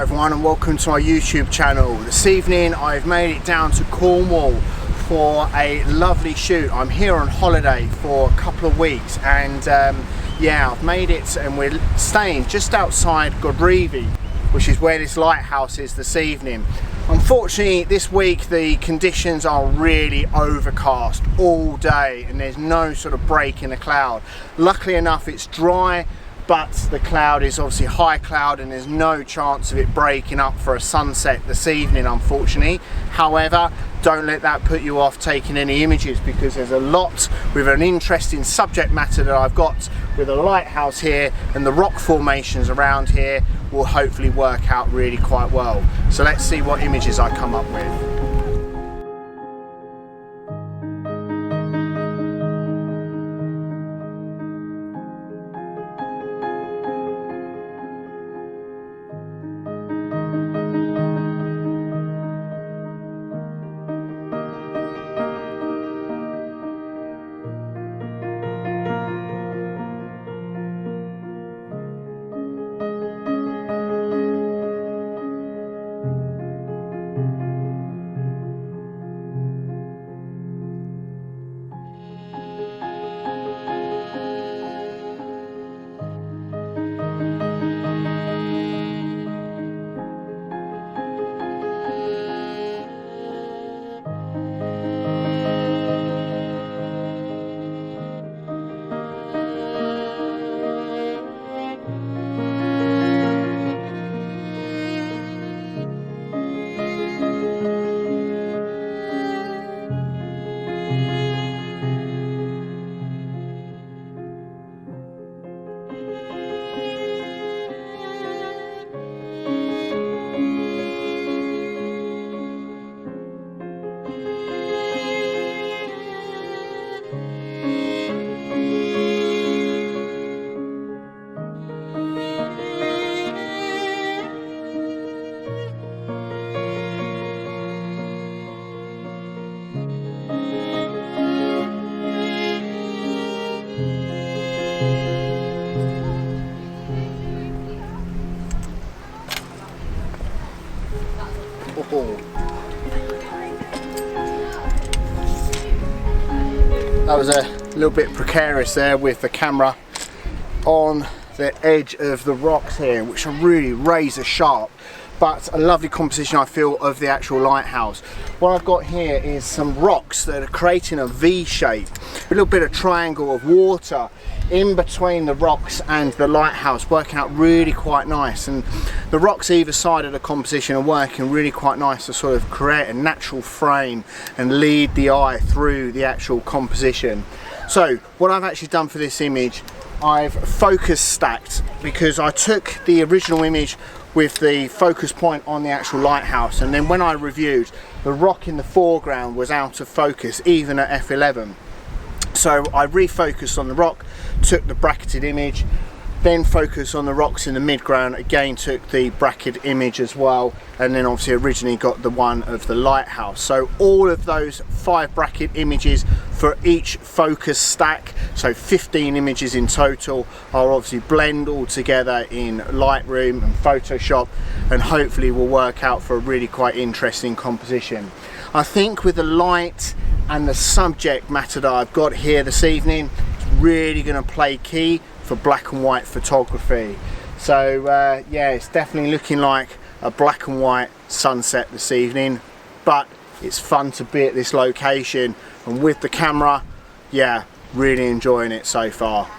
everyone and welcome to my YouTube channel. This evening I've made it down to Cornwall for a lovely shoot. I'm here on holiday for a couple of weeks and yeah, I've made it and we're staying just outside Godrevy, which is where this lighthouse is this evening. Unfortunately this week the conditions are really overcast all day and there's no sort of break in the cloud. Luckily enough it's dry, but the cloud is obviously high cloud and there's no chance of it breaking up for a sunset this evening, unfortunately. However, don't let that put you off taking any images, because there's a lot with an interesting subject matter that I've got with a lighthouse here, and the rock formations around here will hopefully work out really quite well. So let's see what images I come up with. That was a little bit precarious there with the camera on the edge of the rocks here, which are really razor sharp, but a lovely composition I feel of the actual lighthouse. What I've got here is some rocks that are creating a V shape, a little bit of triangle of water in between the rocks and the lighthouse, working out really quite nice. And the rocks either side of the composition are working really quite nice to sort of create a natural frame and lead the eye through the actual composition. So what I've actually done for this image, I've focus stacked, because I took the original image with the focus point on the actual lighthouse, and then when I reviewed, the rock in the foreground was out of focus even at f11. So I refocused on the rock, took the bracketed image, then focused on the rocks in the midground, again took the bracketed image as well, and then obviously originally got the one of the lighthouse. So all of those 5 bracket images for each focus stack, so 15 images in total, I'll obviously blend all together in Lightroom and Photoshop, and hopefully will work out for a really quite interesting composition. I think with the light and the subject matter that I've got here this evening, it's really going to play key for black and white photography. So yeah, it's definitely looking like a black and white sunset this evening, but it's fun to be at this location, and with the camera, yeah, really enjoying it so far.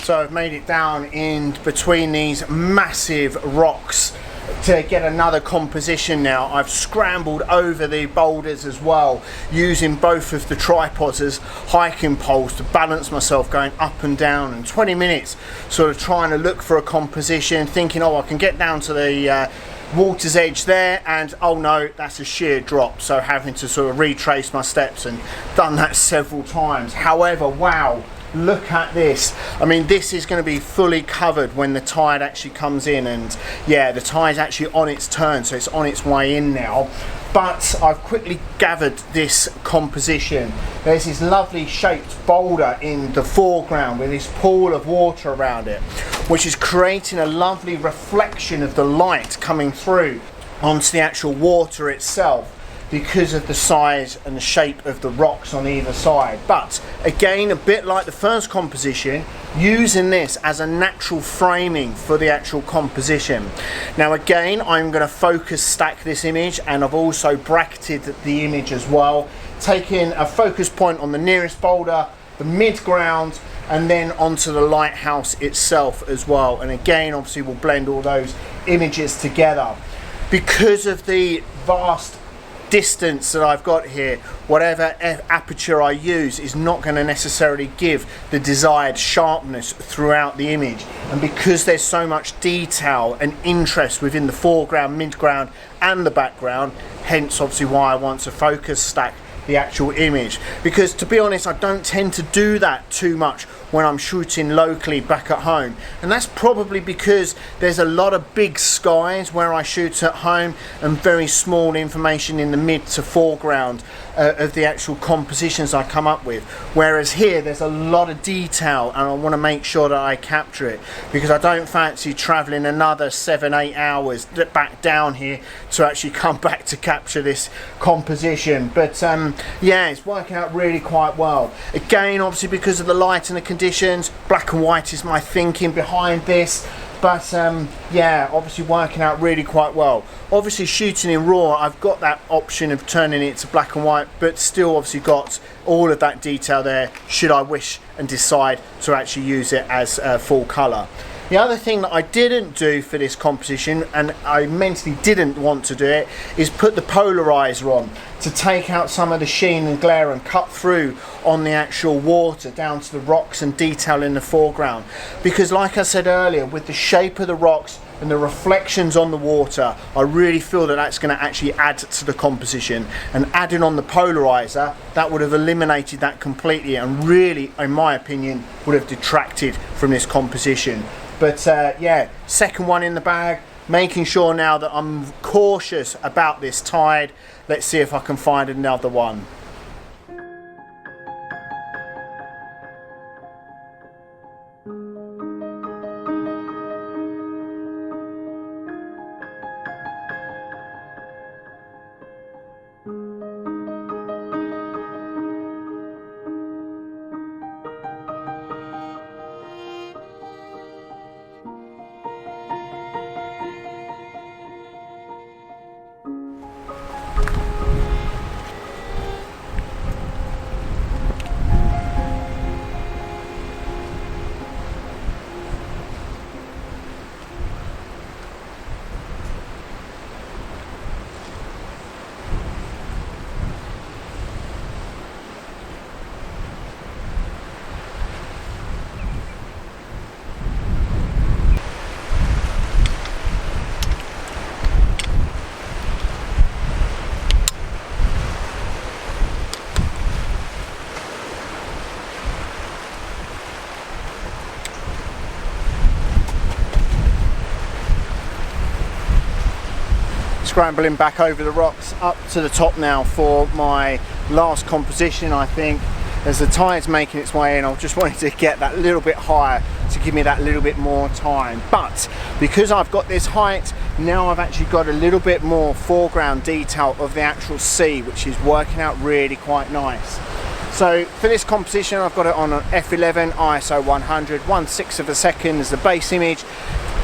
So I've made it down in between these massive rocks to get another composition now. I've scrambled over the boulders as well, using both of the tripods as hiking poles to balance myself going up and down, and 20 minutes sort of trying to look for a composition, thinking, oh, I can get down to the water's edge there, and oh no, that's a sheer drop. So having to sort of retrace my steps, and done that several times. However, wow, look at this. I mean, this is going to be fully covered when the tide actually comes in, and yeah, the tide's actually on its turn, so it's on its way in now. But I've quickly gathered this composition. There's this lovely shaped boulder in the foreground with this pool of water around it, which is creating a lovely reflection of the light coming through onto the actual water itself, because of the size and the shape of the rocks on either side. But again, a bit like the first composition, using this as a natural framing for the actual composition. Now again, I'm going to focus stack this image, and I've also bracketed the image as well, taking a focus point on the nearest boulder, the mid-ground, and then onto the lighthouse itself as well. And again, obviously we'll blend all those images together. Because of the vast distance that I've got here, whatever aperture I use is not going to necessarily give the desired sharpness throughout the image. And because there's so much detail and interest within the foreground, mid-ground and the background, hence obviously why I want to focus stack the actual image. Because to be honest, I don't tend to do that too much when I'm shooting locally back at home, and that's probably because there's a lot of big skies where I shoot at home and very small information in the mid to foreground of the actual compositions I come up with, whereas here there's a lot of detail and I want to make sure that I capture it, because I don't fancy traveling another 7-8 hours back down here to actually come back to capture this composition. But yeah, it's working out really quite well. Again, obviously because of the light and the conditions, black and white is my thinking behind this. But yeah, obviously working out really quite well. Obviously shooting in RAW, I've got that option of turning it to black and white, but still obviously got all of that detail there should I wish and decide to actually use it as full colour. The other thing that I didn't do for this composition, and I mentally didn't want to do it, is put the polarizer on to take out some of the sheen and glare and cut through on the actual water down to the rocks and detail in the foreground. Because like I said earlier, with the shape of the rocks and the reflections on the water, I really feel that that's going to actually add to the composition, and adding on the polarizer, that would have eliminated that completely and really, in my opinion, would have detracted from this composition. But yeah, second one in the bag, making sure now that I'm cautious about this tide. Let's see if I can find another one. Scrambling back over the rocks up to the top now for my last composition. I think as the tide's making its way in, I just wanted to get that little bit higher to give me that little bit more time. But because I've got this height, now I've actually got a little bit more foreground detail of the actual sea, which is working out really quite nice. So for this composition, I've got it on an f11 ISO 100, 1/6 of a second as the base image,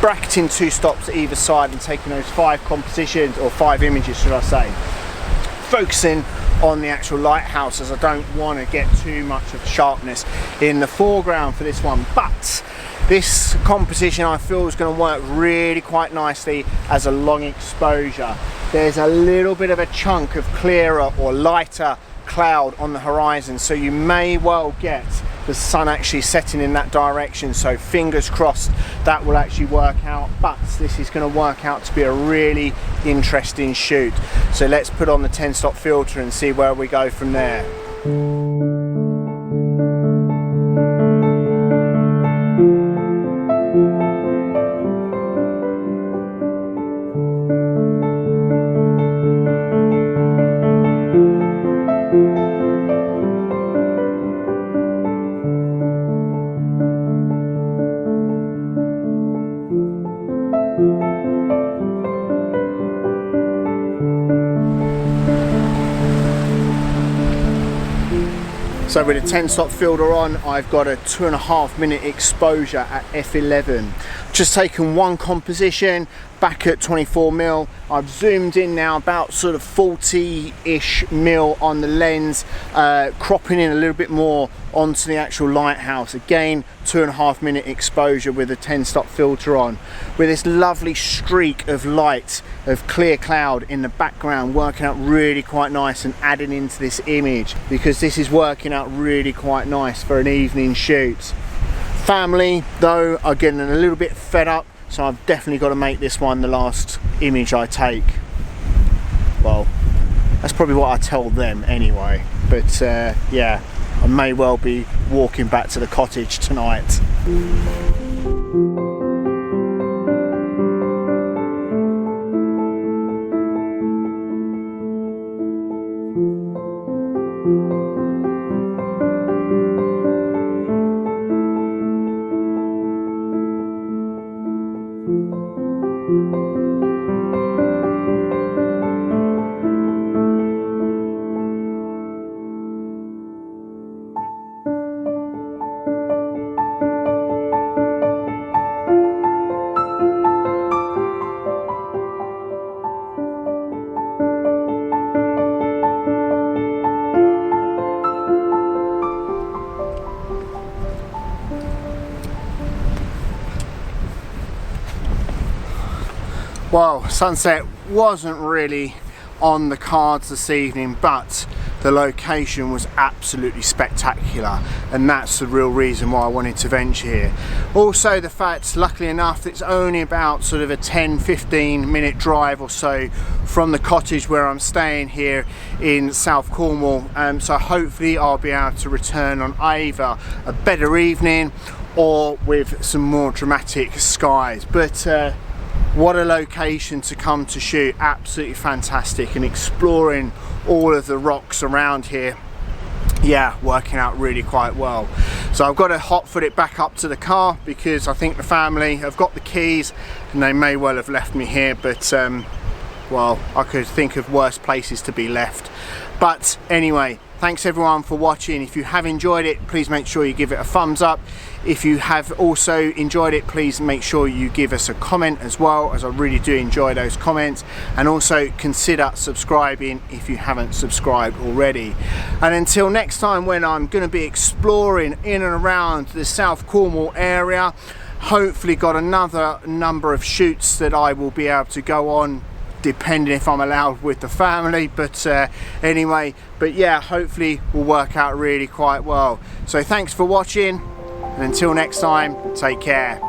bracketing 2 stops either side and taking those 5 compositions, or 5 images should I say, focusing on the actual lighthouse, as I don't want to get too much of sharpness in the foreground for this one. But This composition I feel is going to work really quite nicely as a long exposure. There's a little bit of a chunk of clearer or lighter cloud on the horizon, so you may well get the sun actually setting in that direction, so fingers crossed that will actually work out. But this is going to work out to be a really interesting shoot, so let's put on the 10-stop filter and see where we go from there. So with a 10-stop filter on, I've got a 2.5 minute exposure at f11. Just taken one composition back at 24mm. I've zoomed in now about sort of 40-ish mil on the lens, cropping in a little bit more onto the actual lighthouse. Again, 2.5 minute exposure with a 10-stop filter on, with this lovely streak of light of clear cloud in the background working out really quite nice and adding into this image, because this is working out really quite nice for an evening shoot. Family though are getting a little bit fed up, so I've definitely got to make this one the last image I take. Well, that's probably what I tell them anyway, but yeah, I may well be walking back to the cottage tonight. Well, sunset wasn't really on the cards this evening, but the location was absolutely spectacular, and that's the real reason why I wanted to venture here. Also the fact, luckily enough, it's only about sort of a 10-15 minute drive or so from the cottage where I'm staying here in South Cornwall, so hopefully I'll be able to return on either a better evening or with some more dramatic skies. But what a location to come to shoot, absolutely fantastic, and exploring all of the rocks around here, yeah, working out really quite well. So I've got to hot foot it back up to the car, because I think the family have got the keys and they may well have left me here, but well, I could think of worse places to be left. But anyway, thanks everyone for watching. If you have enjoyed it, please make sure you give it a thumbs up. If you have also enjoyed it, please make sure you give us a comment as well, as I really do enjoy those comments. And also consider subscribing if you haven't subscribed already. And until next time, when I'm going to be exploring in and around the South Cornwall area, hopefully got another number of shoots that I will be able to go on, depending if I'm allowed with the family, but anyway, but yeah, hopefully will work out really quite well. So thanks for watching, and until next time, take care.